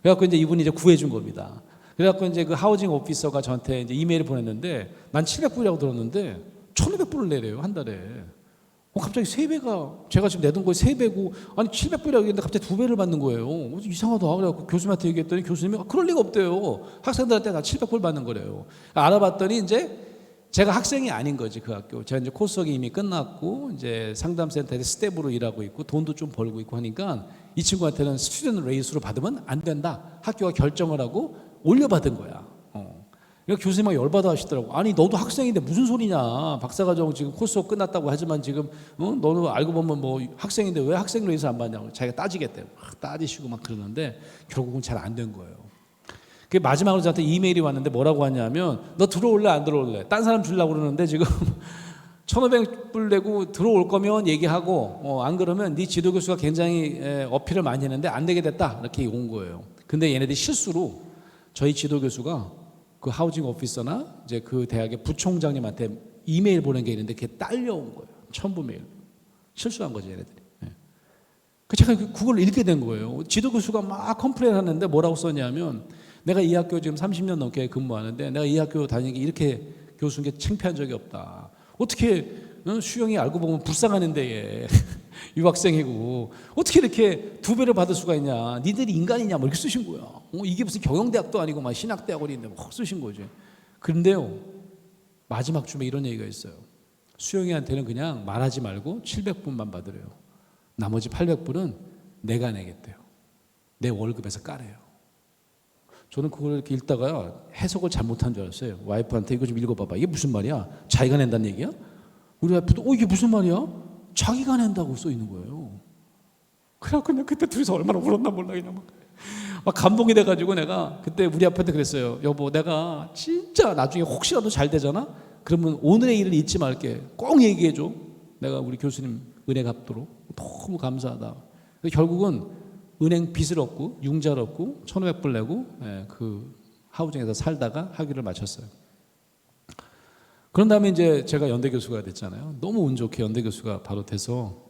그래갖고 이제 이분이 이제 구해준 겁니다. 그래갖고 이제 그 하우징 오피서가 저한테 이제 이메일을 보냈는데 난 700불이라고 들었는데 1,500불을 내래요, 한 달에. 갑자기 3배가, 제가 지금 내던 거에 3배고, 아니 700불이라고 했는데 갑자기 2배를 받는 거예요. 이상하다. 그래갖고 교수님한테 얘기했더니 교수님이 그럴 리가 없대요. 학생들한테 다 700불 받는 거래요. 알아봤더니 이제 제가 학생이 아닌 거지, 그 학교. 제가 이제 코스석이 이미 끝났고, 이제 상담센터에서 스텝으로 일하고 있고, 돈도 좀 벌고 있고 하니까 이 친구한테는 스튜던트 레이스로 받으면 안 된다. 학교가 결정을 하고 올려받은 거야. 그러니까 교수님이 열받아 하시더라고. 아니, 너도 학생인데 무슨 소리냐. 박사과정 지금 코스석 끝났다고 하지만 지금, 너는 알고 보면 뭐 학생인데 왜 학생 레이스 안 받냐고. 자기가 따지겠대요. 따지시고 막 그러는데 결국은 잘 안 된 거예요. 그 마지막으로 저한테 이메일이 왔는데 뭐라고 하냐면 너 들어올래 안 들어올래? 딴 사람 주려고 그러는데 지금 1,500불 내고 들어올 거면 얘기하고 안 그러면 네 지도교수가 굉장히 어필을 많이 했는데 안 되게 됐다 이렇게 온 거예요. 근데 얘네들이 실수로 저희 지도교수가 그 하우징 오피서나 이제 그 대학의 부총장님한테 이메일 보낸 게 있는데 그게 딸려온 거예요. 첨부 메일. 실수한 거죠 얘네들이. 제가 그걸 읽게 된 거예요. 지도교수가 막 컴플레인 하는데 뭐라고 썼냐면 내가 이 학교 지금 30년 넘게 근무하는데 내가 이 학교 다니기 이렇게 교수인 게 창피한 적이 없다. 어떻게 수영이 알고 보면 불쌍한 데에 유학생이고 어떻게 이렇게 2배를 받을 수가 있냐. 니들이 인간이냐 뭐 이렇게 쓰신 거야. 이게 무슨 경영대학도 아니고 막 신학대학원인데 막 쓰신 거지. 그런데요 마지막 쯤에 이런 얘기가 있어요. 수영이한테는 그냥 말하지 말고 700불만 받으래요. 나머지 800불은 내가 내겠대요. 내 월급에서 까래요. 저는 그걸 이렇게 읽다가 해석을 잘못한 줄 알았어요. 와이프한테 이거 좀 읽어봐봐. 이게 무슨 말이야? 자기가 낸다는 얘기야? 우리 와이프도 이게 무슨 말이야? 자기가 낸다고 써 있는 거예요. 그래갖고 그냥 그때 둘이서 얼마나 울었나 몰라 그냥 막 감동이 돼가지고 내가 그때 우리 아빠한테 그랬어요. 여보 내가 진짜 나중에 혹시라도 잘 되잖아? 그러면 오늘의 일을 잊지 말게. 꼭 얘기해줘. 내가 우리 교수님 은혜 갚도록. 너무 감사하다. 결국은 은행 빚을 얻고 융자를 얻고 1,500불 내고 그 하우징에서 살다가 학위를 마쳤어요. 그런 다음에 이제 제가 연대 교수가 됐잖아요. 너무 운 좋게 연대 교수가 바로 돼서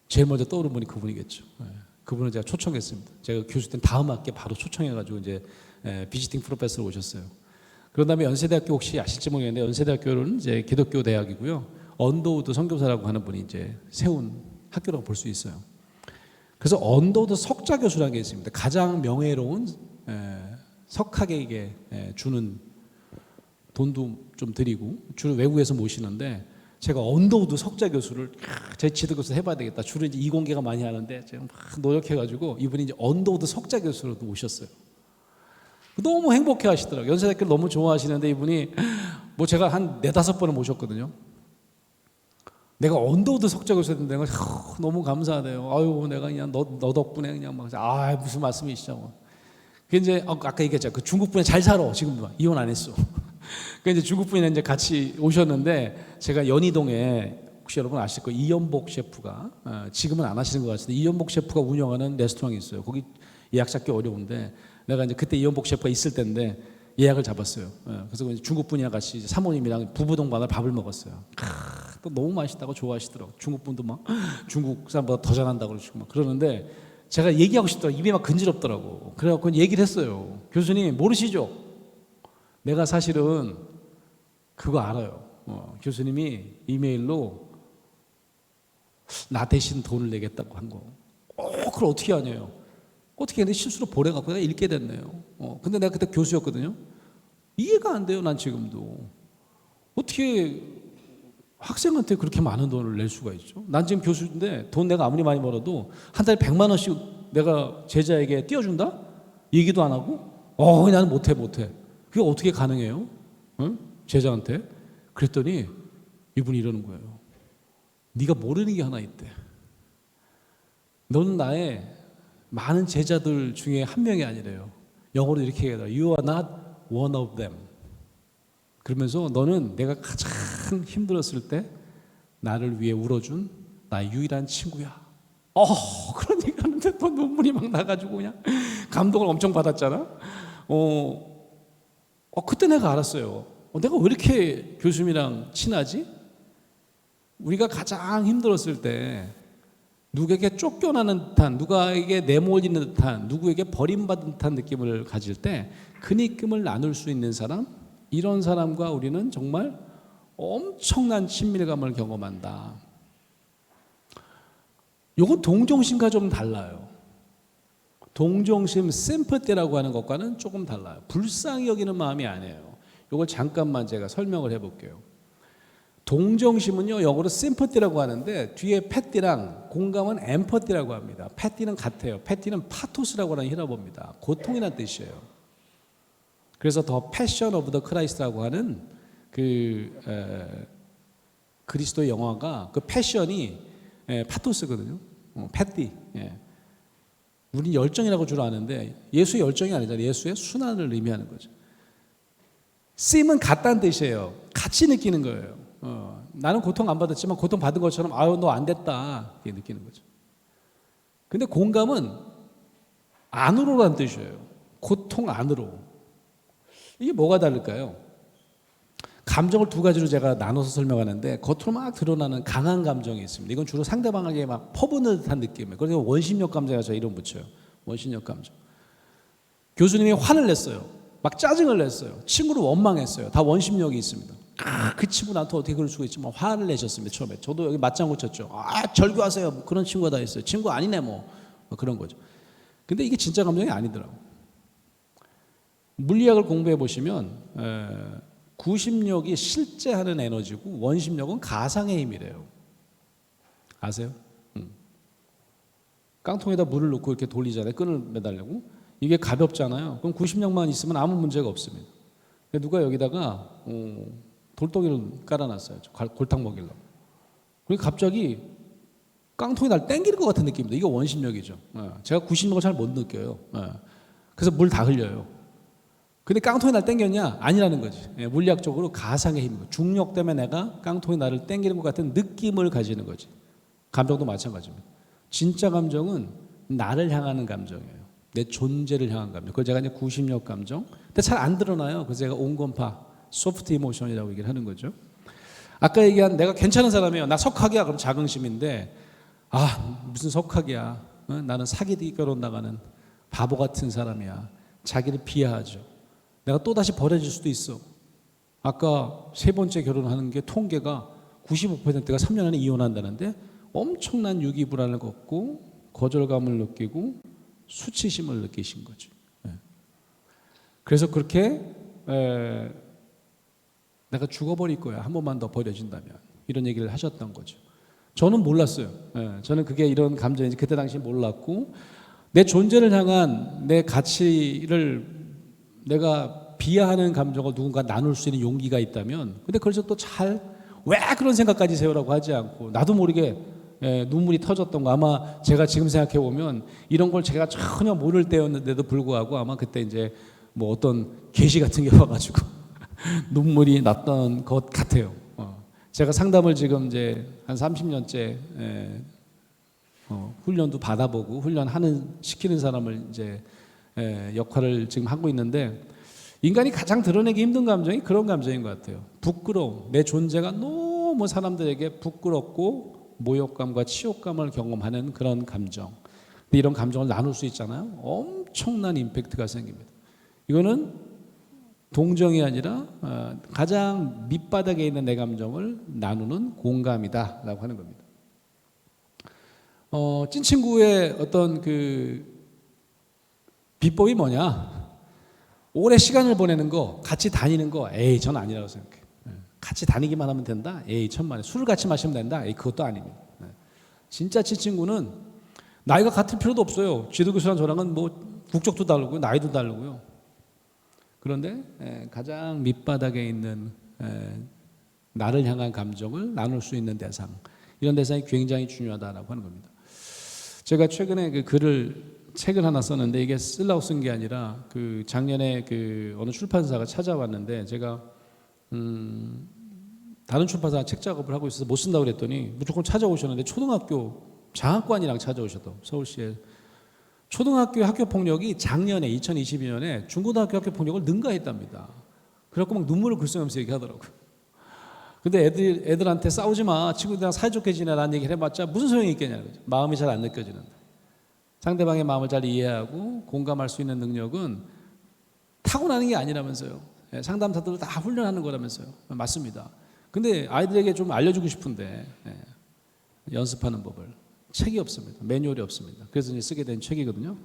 제일 먼저 떠오른 분이 그분이겠죠. 그분을 제가 초청했습니다. 제가 교수 때 다음 학기에 바로 초청해가지고 이제 비지팅 프로페서로 오셨어요. 그런 다음에 연세대학교 혹시 아실지 모르겠는데 연세대학교는 이제 기독교 대학이고요. 언더우드 선교사라고 하는 분이 이제 세운 학교라고 볼 수 있어요. 그래서 언더우드 석좌 교수라는 게 있습니다. 가장 명예로운 석학에게 주는 돈도 좀 드리고 주로 외국에서 모시는데 제가 언더우드 석좌 교수를 제 지도교수 해봐야 되겠다. 주로 이제 이공계가 많이 하는데 제가 막 노력해가지고 이분이 이제 언더우드 석좌 교수로 모셨어요. 너무 행복해 하시더라고요. 연세대학교를 너무 좋아하시는데 이분이 뭐 제가 한 4-5번을 모셨거든요. 내가 언더우드 석좌 교수였는데 내가 너무 감사하대요. 아유 내가 그냥 너 덕분에 그냥 막 무슨 말씀이시죠. 그 이제 아까 얘기했죠. 그 중국 분이 잘 살아 지금도 이혼 안 했어. 그 이제 중국 분이 이제 같이 오셨는데 제가 연희동에 혹시 여러분 아실 거예요. 이연복 셰프가 지금은 안 하시는 것 같은데 이연복 셰프가 운영하는 레스토랑이 있어요. 거기 예약 잡기 어려운데 내가 이제 그때 이원복 셰프가 있을 때인데 예약을 잡았어요. 그래서 중국 분이랑 같이 사모님이랑 부부 동반을 밥을 먹었어요. 또 너무 맛있다고 좋아하시더라고. 중국 분도 막 중국 사람보다 더 잘한다고 그러시고 막 그러는데 제가 얘기하고 싶더라고. 입이 막 근지럽더라고. 그래갖고 얘기를 했어요. 교수님 모르시죠? 내가 사실은 그거 알아요. 교수님이 이메일로 나 대신 돈을 내겠다고 한 거. 그걸 어떻게 하냐요? 어떻게 했는데 실수로 보내갖고 내가 읽게 됐네요. 근데 내가 그때 교수였거든요. 이해가 안 돼요, 난 지금도. 어떻게 학생한테 그렇게 많은 돈을 낼 수가 있죠? 난 지금 교수인데 돈 내가 아무리 많이 벌어도 한 달에 100만 원씩 내가 제자에게 띄워준다? 얘기도 안 하고? 나는 못해. 그게 어떻게 가능해요? 응? 제자한테? 그랬더니 이분이 이러는 거예요. 네가 모르는 게 하나 있대. 너는 나의 많은 제자들 중에 한 명이 아니래요. 영어로 이렇게 얘기하더라. You are not one of them. 그러면서 너는 내가 가장 힘들었을 때 나를 위해 울어준 나의 유일한 친구야. 그런 얘기 하는데 또 눈물이 막 나가지고 그냥 감동을 엄청 받았잖아. 그때 내가 알았어요. 내가 왜 이렇게 교수님이랑 친하지? 우리가 가장 힘들었을 때 누구에게 쫓겨나는 듯한, 누구에게 내몰리는 듯한, 누구에게 버림받은 듯한 느낌을 가질 때 그 느낌을 나눌 수 있는 사람, 이런 사람과 우리는 정말 엄청난 친밀감을 경험한다. 이건 동정심과 좀 달라요. 동정심, 심퍼티라고 하는 것과는 조금 달라요. 불쌍히 여기는 마음이 아니에요. 이걸 잠깐만 제가 설명을 해볼게요. 동정심은요, 영어로 심퍼티라고 하는데 뒤에 패티랑 공감은 엠퍼티라고 합니다. 패티는 같아요. 패티는 파토스라고 하는 히라보입니다. 고통이라는 뜻이에요. 그래서 더 패션 오브 더 크라이스트라고 하는 그리스도의 영화가 그 패션이 파토스거든요. 패티. 우리는 열정이라고 주로 아는데 예수의 열정이 아니잖아요. 예수의 순환을 의미하는 거죠. 쓰임은 같다는 뜻이에요. 같이 느끼는 거예요. 나는 고통 안 받았지만 고통 받은 것처럼 너 안 됐다 이렇게 느끼는 거죠. 근데 공감은 안으로라는 뜻이에요. 고통 안으로. 이게 뭐가 다를까요? 감정을 두 가지로 제가 나눠서 설명하는데 겉으로 막 드러나는 강한 감정이 있습니다. 이건 주로 상대방에게 막 퍼붓는 듯한 느낌이에요. 그래서 원심력 감정이라고 제가 이름 붙여요. 원심력 감정. 교수님이 화를 냈어요. 막 짜증을 냈어요. 친구를 원망했어요. 다 원심력이 있습니다. 그 친구 나한테 어떻게 그럴 수가 있지? 뭐 화를 내셨습니다. 처음에 저도 여기 맞장구 쳤죠. 절교하세요. 뭐 그런 친구가 다 있어요. 친구 아니네 뭐 그런 거죠. 근데 이게 진짜 감정이 아니더라고. 물리학을 공부해 보시면 구심력이 실제 하는 에너지고 원심력은 가상의 힘이래요. 아세요? 깡통에다 물을 넣고 이렇게 돌리잖아요. 끈을 매달려고. 이게 가볍잖아요. 그럼 구심력만 있으면 아무 문제가 없습니다. 누가 여기다가 돌덩이를 깔아놨어요. 골탕 먹이려고. 그리고 갑자기 깡통이 날 땡기는 것 같은 느낌입니다. 이게 원심력이죠. 제가 구심력을 잘 못 느껴요. 그래서 물 다 흘려요. 근데 깡통이 날 땡겼냐? 아니라는 거지. 물리학적으로 가상의 힘, 중력 때문에 내가 깡통이 나를 땡기는 것 같은 느낌을 가지는 거지. 감정도 마찬가지입니다. 진짜 감정은 나를 향하는 감정이에요. 내 존재를 향한 감정. 그걸 제가 이제 구심력 감정. 근데 잘 안 드러나요. 그래서 제가 온건파, 소프트 이모션이라고 얘기를 하는 거죠. 아까 얘기한 내가 괜찮은 사람이에요. 나 석학이야. 그럼 자긍심인데 무슨 석학이야. 나는 사기 결혼 나가는 바보 같은 사람이야. 자기를 비하하죠. 내가 또다시 버려질 수도 있어. 아까 세 번째 결혼하는 게 통계가 95%가 3년 안에 이혼한다는데 엄청난 유기 불안을 겪고 거절감을 느끼고 수치심을 느끼신 거죠. 그래서 그렇게 내가 죽어버릴 거야. 한 번만 더 버려진다면. 이런 얘기를 하셨던 거죠. 저는 몰랐어요. 저는 그게 이런 감정인지 그때 당시 몰랐고 내 존재를 향한 내 가치를 내가 비하하는 감정을 누군가 나눌 수 있는 용기가 있다면 근데 그래서 또 왜 그런 생각까지 세우라고 하지 않고 나도 모르게 눈물이 터졌던 거 아마 제가 지금 생각해 보면 이런 걸 제가 전혀 모를 때였는데도 불구하고 아마 그때 이제 뭐 어떤 계시 같은 게 와가지고 눈물이 났던 것 같아요. 제가 상담을 지금 이제 한 30년째 훈련도 받아보고 시키는 사람을 이제 역할을 지금 하고 있는데, 인간이 가장 드러내기 힘든 감정이 그런 감정인 것 같아요. 부끄러움, 내 존재가 너무 사람들에게 부끄럽고 모욕감과 치욕감을 경험하는 그런 감정. 근데 이런 감정을 나눌 수 있잖아요. 엄청난 임팩트가 생깁니다. 이거는 동정이 아니라 가장 밑바닥에 있는 내 감정을 나누는 공감이다라고 하는 겁니다. 찐친구의 어떤 그 비법이 뭐냐? 오래 시간을 보내는 거, 같이 다니는 거, 에이, 전 아니라고 생각해요. 같이 다니기만 하면 된다? 에이, 천만에. 술을 같이 마시면 된다? 에이, 그것도 아닙니다. 진짜 찐친구는 나이가 같을 필요도 없어요. 지도교수랑 저랑은 뭐 국적도 다르고요, 나이도 다르고요. 그런데 가장 밑바닥에 있는 나를 향한 감정을 나눌 수 있는 대상, 이런 대상이 굉장히 중요하다라고 하는 겁니다. 제가 최근에 책을 하나 썼는데, 이게 쓰려고 쓴 게 아니라 그 작년에 그 어느 출판사가 찾아왔는데, 제가 다른 출판사 책 작업을 하고 있어서 못 쓴다고 그랬더니 무조건 찾아오셨는데, 초등학교 장학관이랑 찾아오셨다고. 서울시에 초등학교 학교 폭력이 작년에 2022년에 중고등학교 학교 폭력을 능가했답니다. 그래갖고 막 눈물을 글썽이면서 얘기하더라고요. 근데 애들한테 싸우지 마, 친구들이랑 사이좋게 지내라는 얘기를 해봤자 무슨 소용이 있겠냐는 거죠. 마음이 잘 안 느껴지는데. 상대방의 마음을 잘 이해하고 공감할 수 있는 능력은 타고나는 게 아니라면서요. 상담사들도 다 훈련하는 거라면서요. 맞습니다. 근데 아이들에게 좀 알려주고 싶은데 연습하는 법을, 책이 없습니다. 매뉴얼이 없습니다. 그래서 이제 쓰게 된 책이거든요.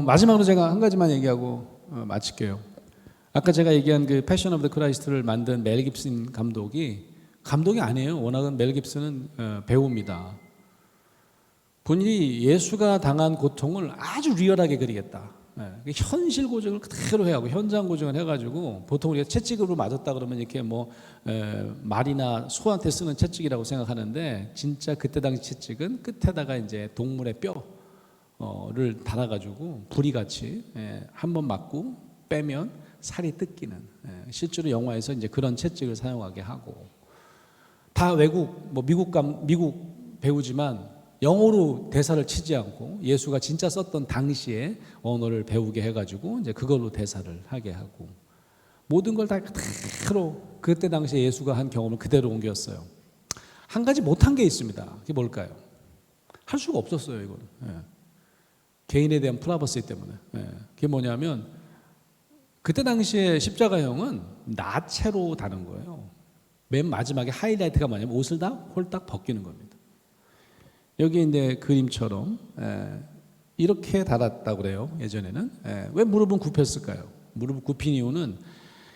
마지막으로 제가 한 가지만 얘기하고 마칠게요. 아까 제가 얘기한 그 패션 오브 더 크라이스트를 만든 멜 깁슨 감독이 아니에요. 워낙은 멜 깁슨은 배우입니다. 본인이 예수가 당한 고통을 아주 리얼하게 그리겠다. 현실 고증을 그대로 해하고 현장 고증을 해가지고, 보통 우리가 채찍으로 맞았다 그러면 이렇게 뭐 말이나 소한테 쓰는 채찍이라고 생각하는데, 진짜 그때 당시 채찍은 끝에다가 이제 동물의 뼈를 달아가지고 부리같이 한 번 맞고 빼면 살이 뜯기는, 실제로 영화에서 이제 그런 채찍을 사용하게 하고, 다 미국 배우지만 영어로 대사를 치지 않고 예수가 진짜 썼던 당시의 언어를 배우게 해가지고 이제 그걸로 대사를 하게 하고, 모든 걸 다 그대로 그때 당시에 예수가 한 경험을 그대로 옮겼어요. 한 가지 못한 게 있습니다. 그게 뭘까요? 할 수가 없었어요, 이거는. 개인에 대한 프라이버시 때문에. 그게 뭐냐면, 그때 당시에 십자가형은 나체로 다는 거예요. 맨 마지막에 하이라이트가 뭐냐면 옷을 다 홀딱 벗기는 겁니다. 여기 이제 그림처럼 이렇게 달았다고 그래요. 예전에는. 왜 무릎은 굽혔을까요? 무릎을 굽힌 이유는,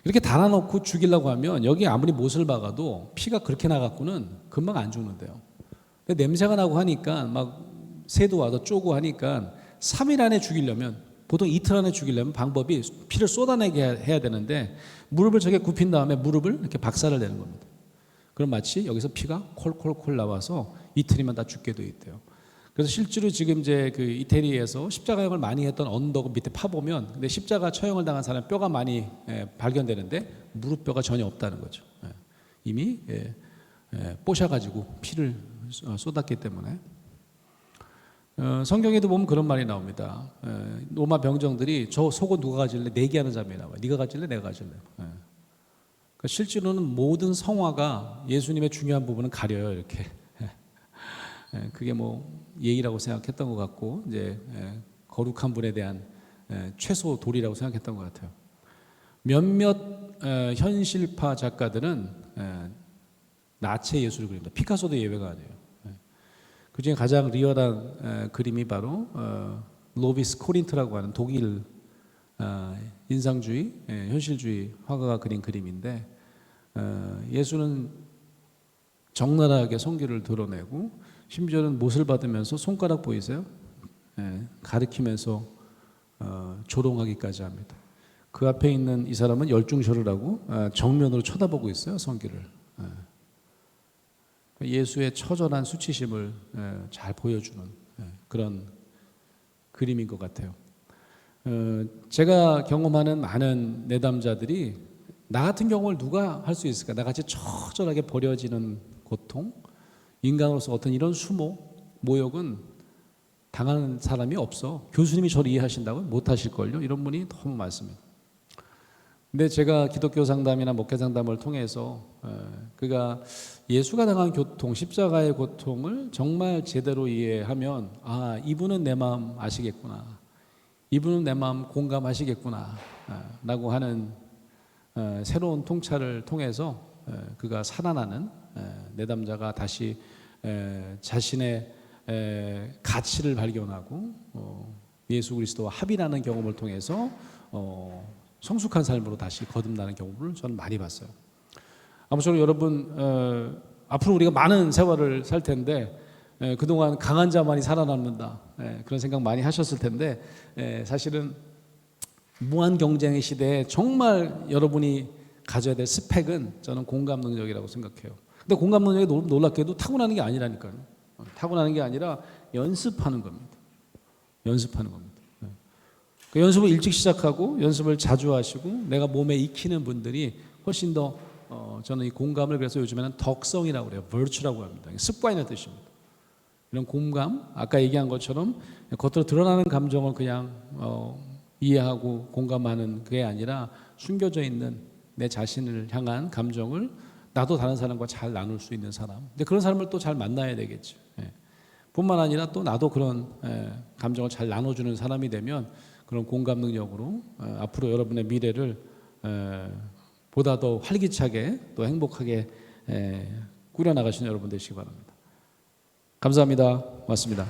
이렇게 달아놓고 죽이려고 하면 여기 아무리 못을 박아도 피가 그렇게 나갖고는 금방 안 죽는데요. 냄새가 나고 하니까 막 새도 와서 쪼고 하니까 3일 안에 죽이려면, 보통 이틀 안에 죽이려면 방법이 피를 쏟아내게 해야 되는데, 무릎을 저게 굽힌 다음에 무릎을 이렇게 박살을 내는 겁니다. 그럼 마치 여기서 피가 콜콜콜 나와서 이태리만 다 죽게 돼 있대요. 그래서 실제로 지금 이제 그 이태리에서 십자가형을 많이 했던 언덕 밑에 파보면, 근데 십자가 처형을 당한 사람 뼈가 많이 발견되는데 무릎뼈가 전혀 없다는 거죠. 이미 뽀셔가지고 피를 쏟았기 때문에. 성경에도 보면 그런 말이 나옵니다. 로마 병정들이 저 속옷 누가 가질래? 내기하는 장면이 나와요. 네가 가질래? 내가 가질래? 그러니까 실제로는 모든 성화가 예수님의 중요한 부분은 가려요, 이렇게. 그게 뭐 예의라고 생각했던 것 같고, 이제 거룩한 분에 대한 최소 도리라고 생각했던 것 같아요. 몇몇 현실파 작가들은 나체 예술을 그립니다. 피카소도 예외가 아니에요. 그 중에 가장 리얼한 그림이 바로 로비스 코린트라고 하는 독일 인상주의, 현실주의 화가가 그린 그림인데, 예수는 적나라하게 성기를 드러내고, 심지어는 못을 받으면서 손가락 보이세요? 가리키면서 조롱하기까지 합니다. 그 앞에 있는 이 사람은 열중셔를 하고 정면으로 쳐다보고 있어요, 성기를. 예수의 처절한 수치심을 잘 보여주는 그런 그림인 것 같아요. 제가 경험하는 많은 내담자들이, 나 같은 경험을 누가 할 수 있을까? 나같이 처절하게 버려지는 고통, 인간으로서 어떤 이런 모욕은 당하는 사람이 없어. 교수님이 저를 이해하신다고 못 하실걸요. 이런 분이 너무 많습니다. 근데 제가 기독교 상담이나 목회 상담을 통해서 그가 예수가 당한 고통, 십자가의 고통을 정말 제대로 이해하면 아, 이분은 내 마음 아시겠구나. 이분은 내 마음 공감하시겠구나. 라고 하는 새로운 통찰을 통해서 그가 살아나는 내담자가 다시 자신의 가치를 발견하고 예수 그리스도와 합일하는 경험을 통해서 성숙한 삶으로 다시 거듭나는 경우를 저는 많이 봤어요. 아무쪼록 여러분 앞으로 우리가 많은 세월을 살 텐데 그동안 강한 자만이 살아남는다 그런 생각 많이 하셨을 텐데 사실은 무한 경쟁의 시대에 정말 여러분이 가져야 될 스펙은 저는 공감 능력이라고 생각해요. 근데 공감 능력이 놀랍게도 타고나는 게 아니라니까요. 타고나는 게 아니라 연습하는 겁니다. 연습하는 겁니다. 그 연습을 일찍 시작하고 연습을 자주 하시고 내가 몸에 익히는 분들이 훨씬 더 저는 이 공감을 그래서 요즘에는 덕성이라고 그래요. virtue라고 합니다. 습관의 뜻입니다. 이런 공감, 아까 얘기한 것처럼 겉으로 드러나는 감정을 그냥 이해하고 공감하는 게 아니라 숨겨져 있는 내 자신을 향한 감정을 나도 다른 사람과 잘 나눌 수 있는 사람. 근데 그런 사람을 또 잘 만나야 되겠죠. 뿐만 아니라 또 나도 그런 감정을 잘 나눠주는 사람이 되면 그런 공감 능력으로 앞으로 여러분의 미래를 보다 더 활기차게 또 행복하게 꾸려나가시는 여러분 되시기 바랍니다. 감사합니다. 고맙습니다.